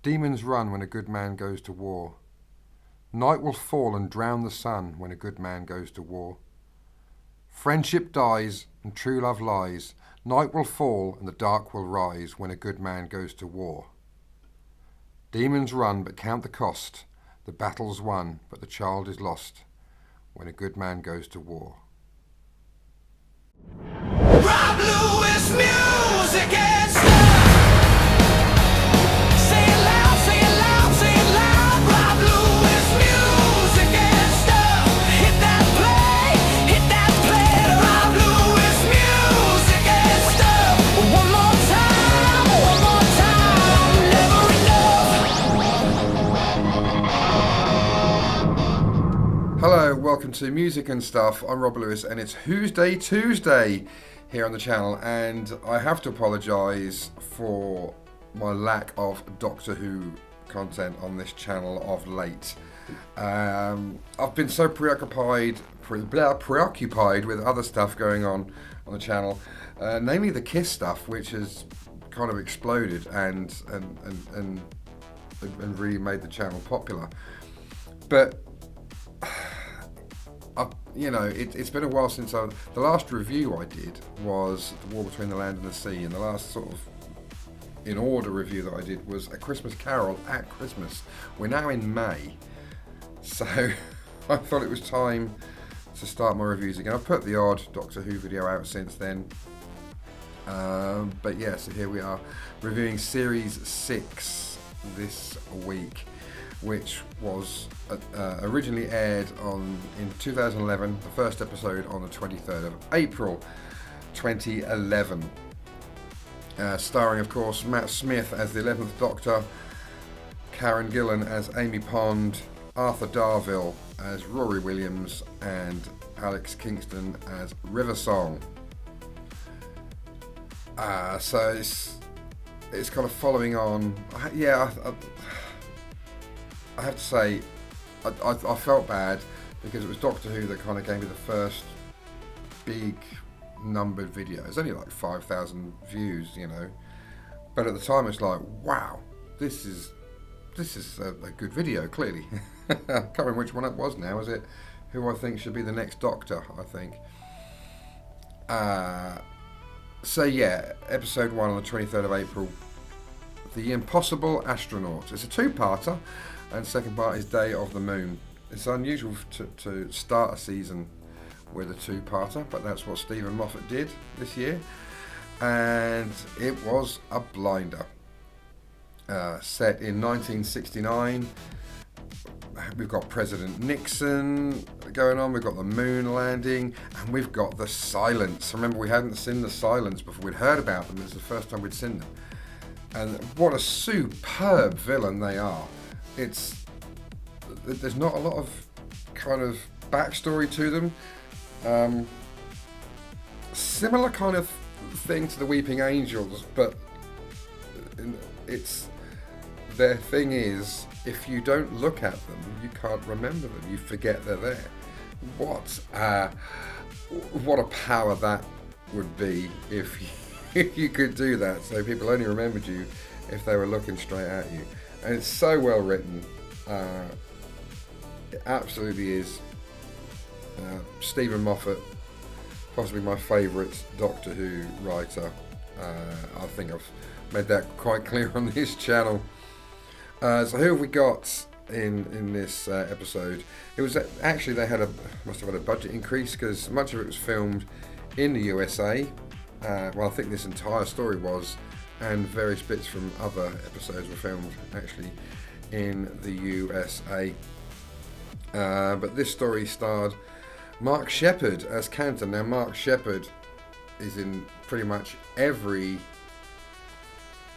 Demons run when a good man goes to war. Night will fall and drown the sun when a good man goes to war. Friendship dies and true love lies. Night will fall and the dark will rise when a good man goes to war. Demons run but count the cost. The battle's won but the child is lost when a good man goes to war. Rob Lewis music and stuff. Say it loud, say it loud, say it loud. Rob Lewis music and stuff. Hit that play, Rob Lewis music and stuff. One more time, never enough. Hello, welcome to Music and Stuff. I'm Rob Lewis and it's Who's Day Tuesday here on the channel, and I have to apologise for my lack of Doctor Who content on this channel of late. I've been so preoccupied with other stuff going on the channel, namely the Kiss stuff, which has kind of exploded and really made the channel popular. But it's been a while since the last review I did was The War Between the Land and the Sea, and the last sort of in order review that I did was A Christmas Carol at Christmas. We're now in May, so I thought it was time to start my reviews again. I've put the odd Doctor Who video out since then, but yeah, so here we are reviewing Series 6 this week, which was originally aired in 2011, the first episode on the 23rd of April 2011. Starring, of course, Matt Smith as the 11th Doctor, Karen Gillan as Amy Pond, Arthur Darvill as Rory Williams, and Alex Kingston as River Song. So it's kind of following on. I have to say, I felt bad because it was Doctor Who that kind of gave me the first big numbered video. It's only like 5,000 views, but at the time it's like, wow, this is a good video, clearly. I can't remember which one it was now. Is it who I think should be the next Doctor, I think. So yeah, episode 1 on the 23rd of April, The Impossible Astronaut. It's a two-parter, and the second part is Day of the Moon. It's unusual to start a season with a two-parter, but that's what Stephen Moffat did this year, and it was a blinder. Set in 1969, we've got President Nixon going on, we've got the moon landing, and we've got the silence. Remember, we hadn't seen the silence before. We'd heard about them. It's the first time we'd seen them, and what a superb villain they are. There's not a lot of kind of backstory to them. Similar kind of thing to the Weeping Angels, but their thing is, if you don't look at them, you can't remember them. You forget they're there. What a power that would be if you could do that. So people only remembered you if they were looking straight at you. And it's so well written. It absolutely is. Stephen Moffat, possibly my favourite Doctor Who writer. I think I've made that quite clear on this channel. So who have we got in this episode? It was actually must have had a budget increase because much of it was filmed in the USA. Well, I think this entire story was, and various bits from other episodes were filmed actually in the USA. But this story starred Mark Sheppard as Canton. Now, Mark Sheppard is in pretty much every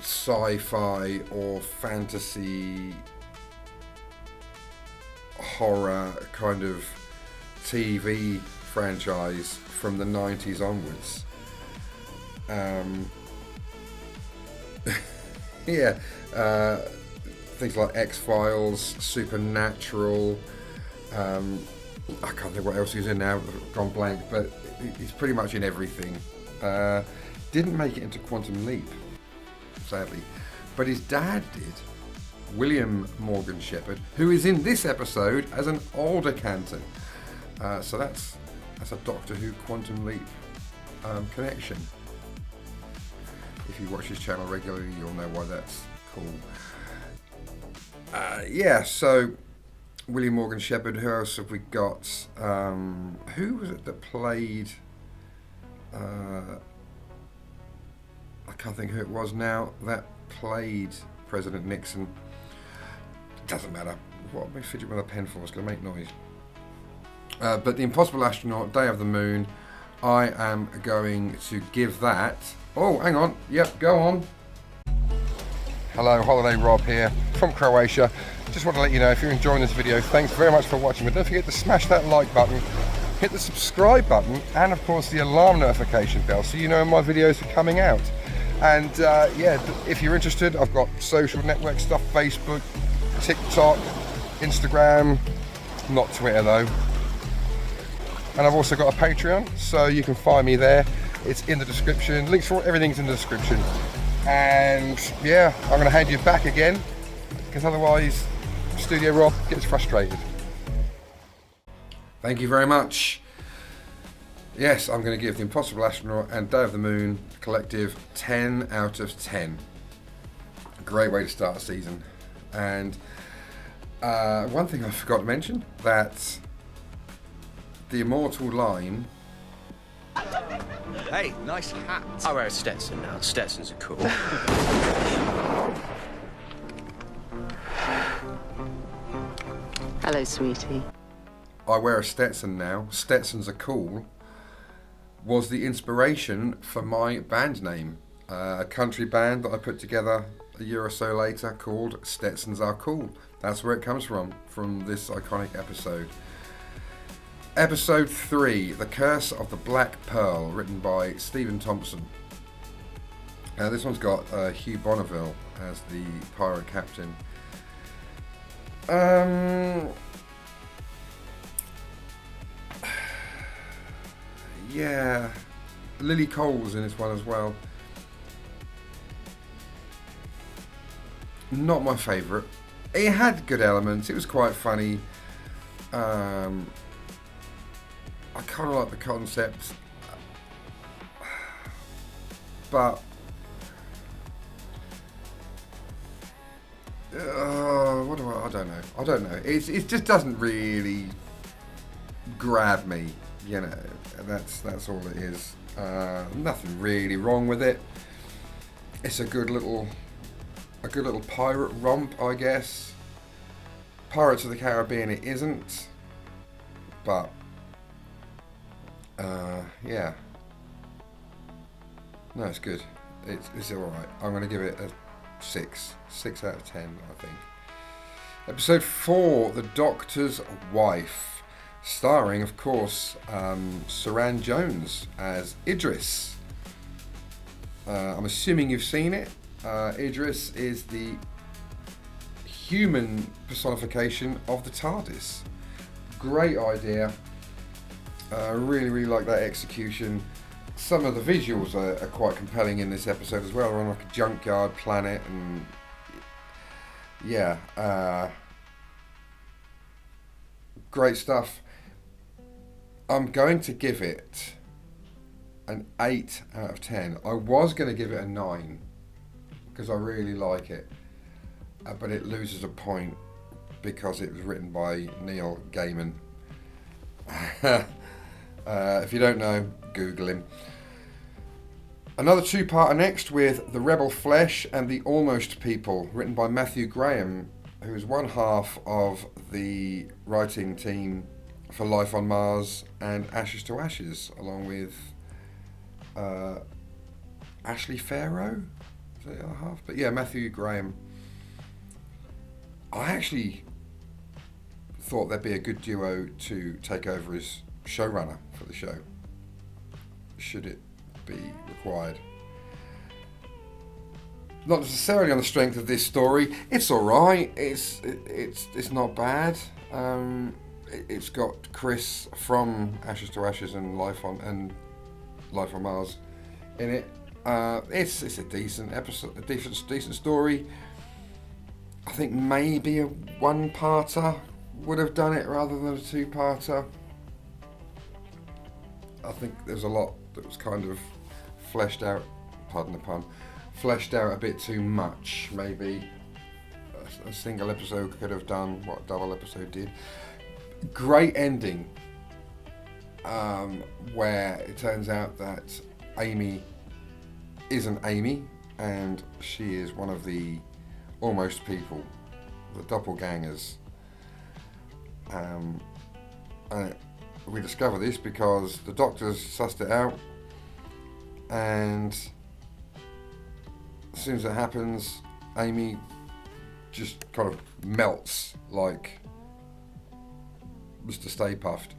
sci-fi or fantasy horror kind of TV franchise from the 90s onwards. Things like X-Files, Supernatural. I can't think what else he's in now. I've gone blank, but he's pretty much in everything. Didn't make it into Quantum Leap, sadly, but his dad did. William Morgan Shepherd, who is in this episode as an older Canton. So that's a Doctor Who Quantum Leap connection. If you watch his channel regularly, you'll know why that's cool. So William Morgan Shepherd. Who else have we got? Who was it that played? I can't think who it was now. That played President Nixon. Doesn't matter. What am I fidgeting with a pen for? It's going to make noise. But The Impossible Astronaut, Day of the Moon, I am going to give that... Oh, hang on. Yep, go on. Hello, Holiday Rob here from Croatia. Just want to let you know, if you're enjoying this video, thanks very much for watching. But don't forget to smash that like button, hit the subscribe button, and of course the alarm notification bell so you know when my videos are coming out. And if you're interested, I've got social network stuff, Facebook, TikTok, Instagram, not Twitter though. And I've also got a Patreon, so you can find me there. It's in the description. Links for everything's in the description. And yeah, I'm going to hand you back again, because otherwise Studio Rob gets frustrated. Thank you very much. Yes, I'm going to give The Impossible Astronaut and Day of the Moon collective 10 out of 10. A great way to start a season. And one thing I forgot to mention, that the immortal line... Hey, nice hat. I wear a Stetson now. Stetsons are cool. Hello, sweetie. I wear a Stetson now. Stetsons are cool. Was the inspiration for my band name. A country band that I put together a year or so later called Stetsons Are Cool. That's where it comes from this iconic episode. Episode 3, The Curse of the Black Pearl, written by Stephen Thompson. This one's got Hugh Bonneville as the pirate captain. Yeah, Lily Cole's in this one as well. Not my favourite. It had good elements. It was quite funny. I kind of like the concept, but I don't know. It just doesn't really grab me, you know. That's all it is. Nothing really wrong with it. It's a good little pirate romp, I guess. Pirates of the Caribbean, it isn't, but. Yeah. No, it's good. It's alright. I'm going to give it a 6. 6 out of 10, I think. Episode 4, The Doctor's Wife. Starring, of course, Saran Jones as Idris. I'm assuming you've seen it. Idris is the human personification of the TARDIS. Great idea. I really like that execution. Some of the visuals are quite compelling in this episode as well. We're on like a junkyard planet, and yeah, great stuff. I'm going to give it an 8 out of 10. I was going to give it a 9 because I really like it, but it loses a point because it was written by Neil Gaiman. If you don't know, Google him. Another two-parter next with The Rebel Flesh and The Almost People, written by Matthew Graham, who is one half of the writing team for Life on Mars and Ashes to Ashes, along with Ashley Farrow, is that the other half? But yeah, Matthew Graham. I actually thought there'd be a good duo to take over as showrunner for the show, should it be required. Not necessarily on the strength of this story. It's all right. It's not bad. It's got Chris from Ashes to Ashes and Life on Mars in it. It's a decent episode, a decent story. I think maybe a one-parter would have done it rather than a two-parter. I think there's a lot that was kind of fleshed out, pardon the pun, fleshed out a bit too much. Maybe a single episode could have done what a double episode did. Great ending, where it turns out that Amy isn't Amy, and she is one of the almost people, the doppelgangers. And we discover this because the doctors sussed it out, and as soon as it happens, Amy just kind of melts like Mr. Stay Puffed.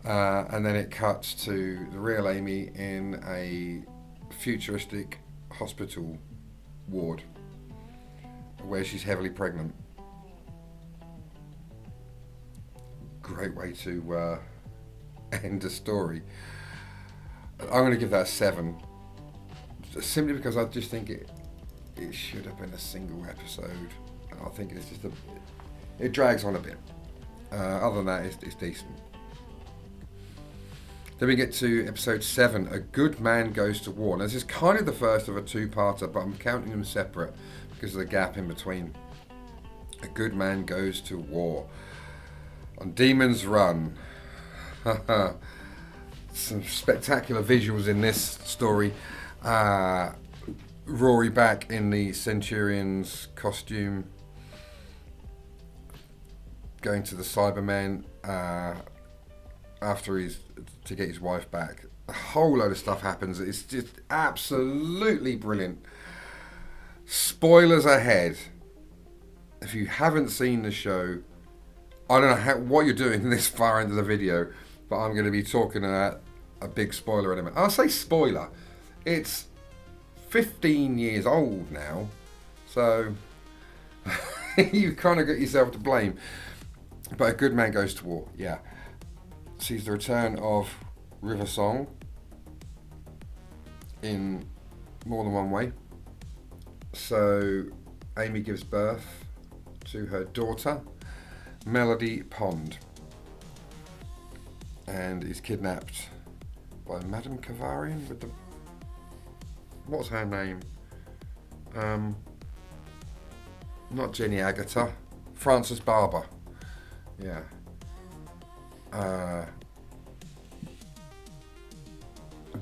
And then it cuts to the real Amy in a futuristic hospital ward where she's heavily pregnant. Great way to end a story. I'm going to give that a 7, simply because I just think it should have been a single episode. I think it's just it drags on a bit. Other than that, it's decent. Then we get to episode 7, A Good Man Goes to War. Now, this is kind of the first of a two-parter, but I'm counting them separate because of the gap in between. A Good Man Goes to War. On Demon's Run. Some spectacular visuals in this story. Rory back in the Centurion's costume, going to the Cybermen after to get his wife back. A whole load of stuff happens. It's just absolutely brilliant. Spoilers ahead. If you haven't seen the show, I don't know what you're doing this far into the video, but I'm going to be talking about a big spoiler element. I'll say spoiler. It's 15 years old now, so you kind of got yourself to blame. But A Good Man Goes to War, yeah. Sees the return of River Song in more than one way. So Amy gives birth to her daughter, Melody Pond, and is kidnapped by Madame Kavarian with the... what's her name? Not Jenny Agutter, Frances Barber. Yeah.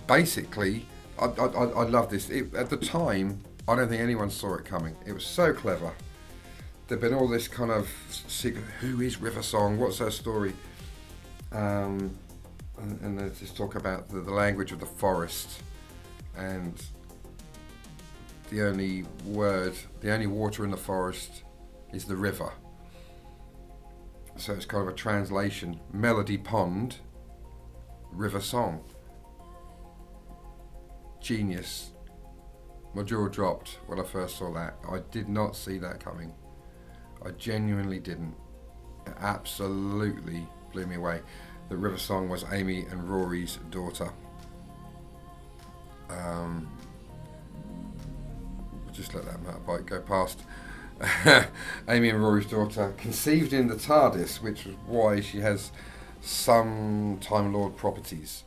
Basically, I love this. At the time, I don't think anyone saw it coming. It was so clever. There'd been all this kind of secret, who is River Song? What's her story? And there's this talk about the language of the forest, and the only water in the forest is the river. So it's kind of a translation. Melody Pond, River Song. Genius. My jaw dropped when I first saw that. I did not see that coming. I genuinely didn't. It absolutely blew me away. The River Song was Amy and Rory's daughter. Just let that motorbike go past. Amy and Rory's daughter, conceived in the TARDIS, which was why she has some Time Lord properties.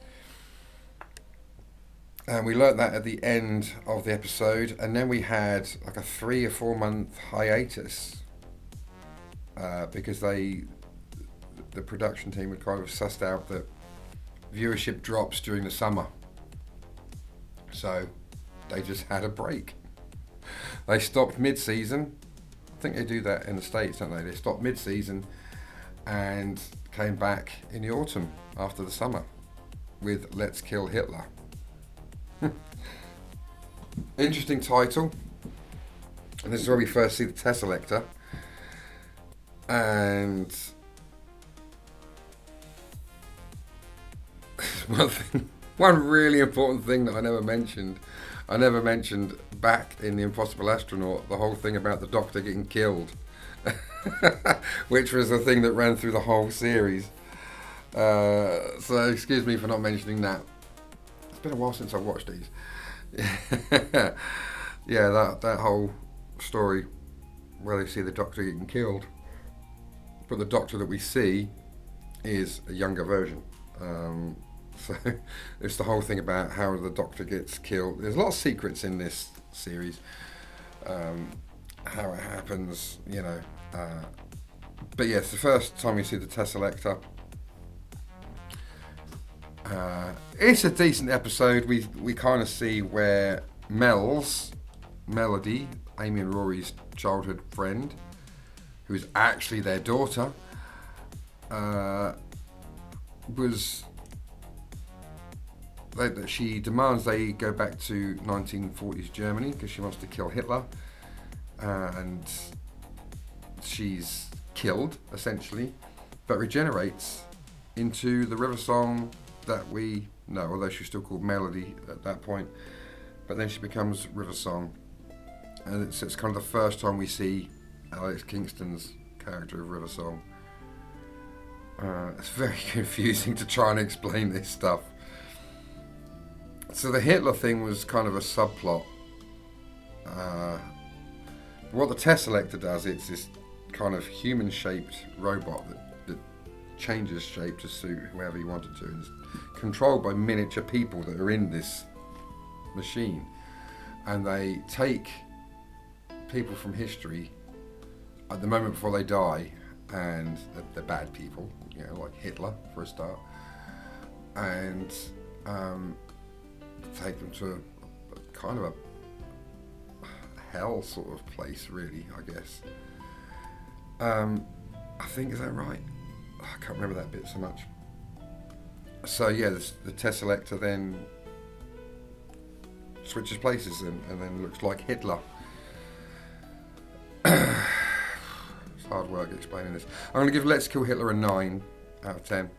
And we learnt that at the end of the episode, and then we had like a 3 or 4 month hiatus because the production team had kind of sussed out that viewership drops during the summer, so they just had a break. They stopped mid-season. I think they do that in the States, don't they? They stopped mid-season and came back in the autumn after the summer with Let's Kill Hitler. Interesting title. And this is where we first see the Tesselector. And one really important thing that I never mentioned back in The Impossible Astronaut, the whole thing about the Doctor getting killed, which was a thing that ran through the whole series. So excuse me for not mentioning that. It's been a while since I've watched these. Yeah, that whole story where they see the Doctor getting killed. But the Doctor that we see is a younger version. So it's the whole thing about how the Doctor gets killed. There's a lot of secrets in this series. How it happens, you know. But yes, the first time we see the Tesselector. It's a decent episode. We kind of see where Melody, Amy and Rory's childhood friend, who is actually their daughter, she demands they go back to 1940s Germany because she wants to kill Hitler, and she's killed essentially, but regenerates into the River Song that we know, although she's still called Melody at that point. But then she becomes River Song, and it's kind of the first time we see Alex Kingston's character of River Song. It's very confusing to try and explain this stuff. So the Hitler thing was kind of a subplot. What the Tesselector does, it's this kind of human-shaped robot that changes shape to suit whoever you want it to. And it's controlled by miniature people that are in this machine. And they take people from history at the moment before they die, and they're bad people, you know, like Hitler for a start, and take them to a kind of a hell sort of place, really, I guess. I think, is that right? I can't remember that bit so much. So yeah, the Tesselector then switches places and then looks like Hitler. It's hard work explaining this. I'm going to give Let's Kill Hitler a 9 out of 10.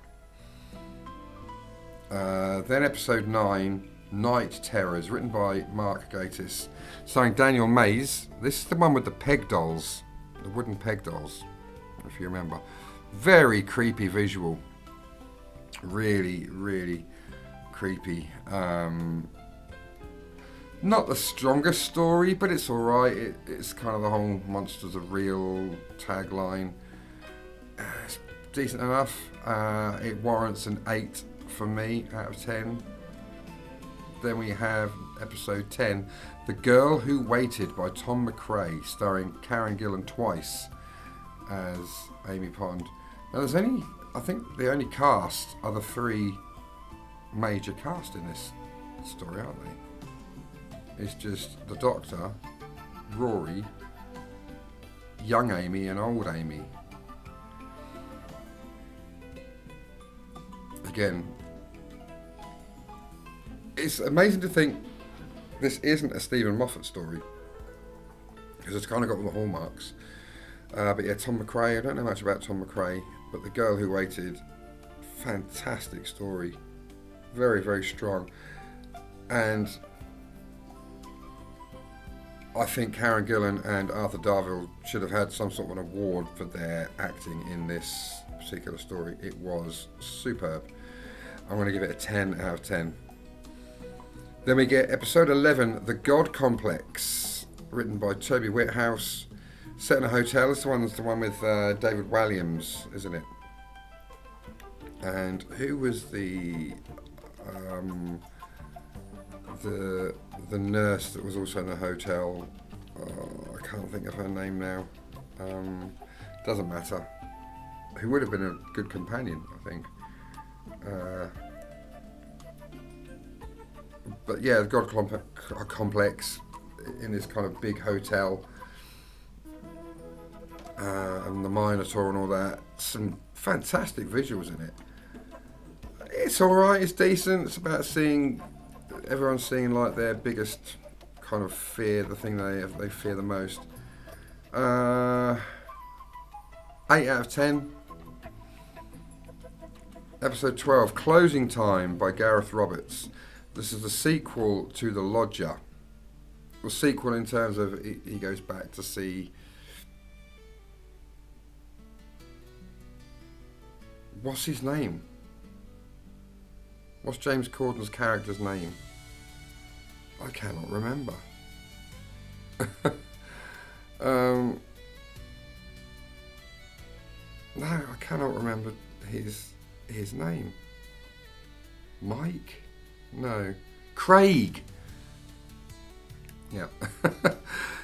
Then episode 9, Night Terrors, written by Mark Gatiss, starring Daniel Mays. This is the one with the peg dolls, the wooden peg dolls, if you remember. Very creepy visual. Really, really creepy. Not the strongest story, but it's alright. It's kind of the whole Monsters Are Real tagline. It's decent enough. It warrants an 8 for me out of 10. Then we have episode 10, The Girl Who Waited by Tom McRae, starring Karen Gillan twice as Amy Pond. Now I think the only cast are the 3 major cast in this story, aren't they? It's just the Doctor, Rory, young Amy and old Amy. Again, it's amazing to think this isn't a Stephen Moffat story, because it's kind of got all the hallmarks. But yeah, Tom McRae, I don't know much about Tom McRae, but The Girl Who Waited, fantastic story. Very, very strong. And I think Karen Gillan and Arthur Darvill should have had some sort of an award for their acting in this particular story. It was superb. I'm going to give it a 10 out of 10. Then we get episode 11, The God Complex, written by Toby Whithouse, set in a hotel. It's the one with David Walliams, isn't it? And who was the nurse that was also in the hotel? Oh, I can't think of her name now. Doesn't matter. Who would have been a good companion, I think. But yeah, the God Complex in this kind of big hotel, and the Minotaur and all that. Some fantastic visuals in it. It's alright, it's decent. It's about everyone's seeing like their biggest kind of fear, the thing they fear the most. 8 out of 10. Episode 12, Closing Time by Gareth Roberts. This is the sequel to The Lodger. The sequel in terms of he goes back to see... What's his name? What's James Corden's character's name? I cannot remember. No, I cannot remember his name. Mike? No. Craig. Yeah.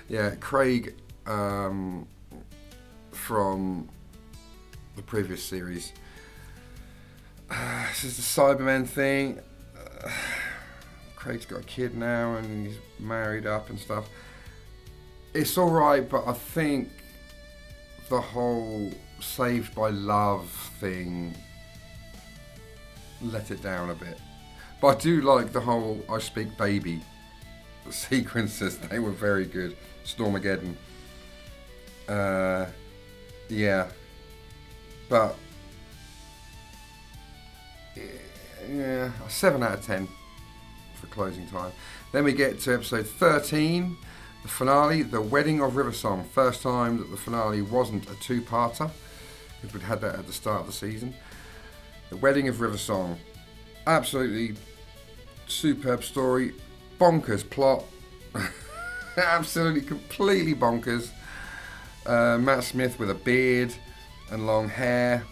Yeah, Craig from the previous series. This is the Cybermen thing. Craig's got a kid now and he's married up and stuff. It's alright, but I think the whole Saved by Love thing let it down a bit. But I do like the whole I Speak Baby sequences. They were very good. Stormageddon. Yeah. But yeah, a 7 out of 10 for closing time. Then we get to episode 13, the finale, The Wedding of Riversong. First time that the finale wasn't a two-parter, because we'd had that at the start of the season. The Wedding of Riversong. Absolutely superb story. Bonkers plot. Absolutely, completely bonkers. Matt Smith with a beard and long hair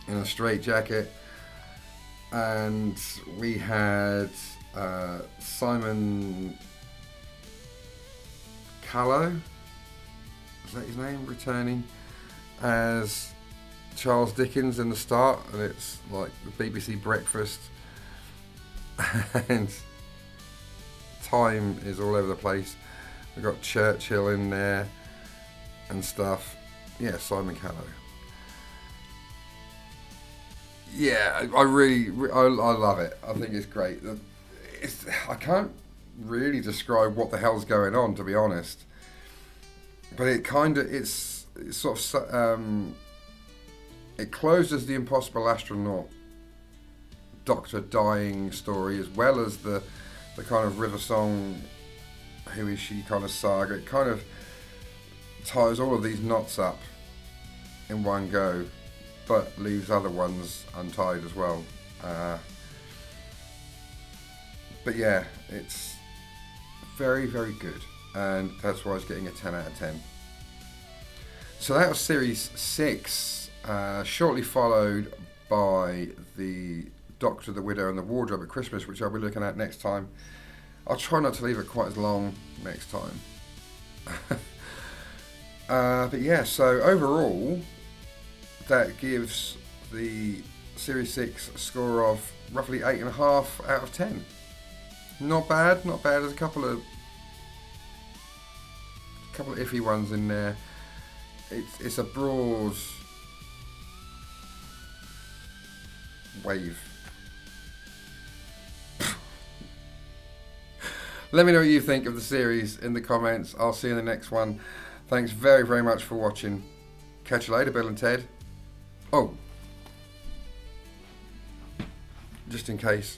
in a straight jacket. And we had Simon Callow, is that his name, returning as Charles Dickens in the start, and it's like the BBC Breakfast, and time is all over the place. We've got Churchill in there and stuff. Yeah, Simon Callow. Yeah, I love it. I think it's great. I can't really describe what the hell's going on, to be honest. But it's sort of it closes the Impossible Astronaut Doctor dying story, as well as the kind of Riversong who is she kind of saga. It kind of ties all of these knots up in one go, but leaves other ones untied as well. But yeah, it's very, very good, and that's why it's getting a 10 out of 10. So that was series 6, shortly followed by the Doctor, the Widow and the Wardrobe at Christmas, which I'll be looking at next time. I'll try not to leave it quite as long next time. But yeah, so overall, that gives the Series 6 score of roughly 8.5 out of 10. Not bad, not bad. There's a couple of iffy ones in there. It's a broad wave. Let me know what you think of the series in the comments. I'll see you in the next one. Thanks very, very much for watching. Catch you later, Bill and Ted. Oh, just in case.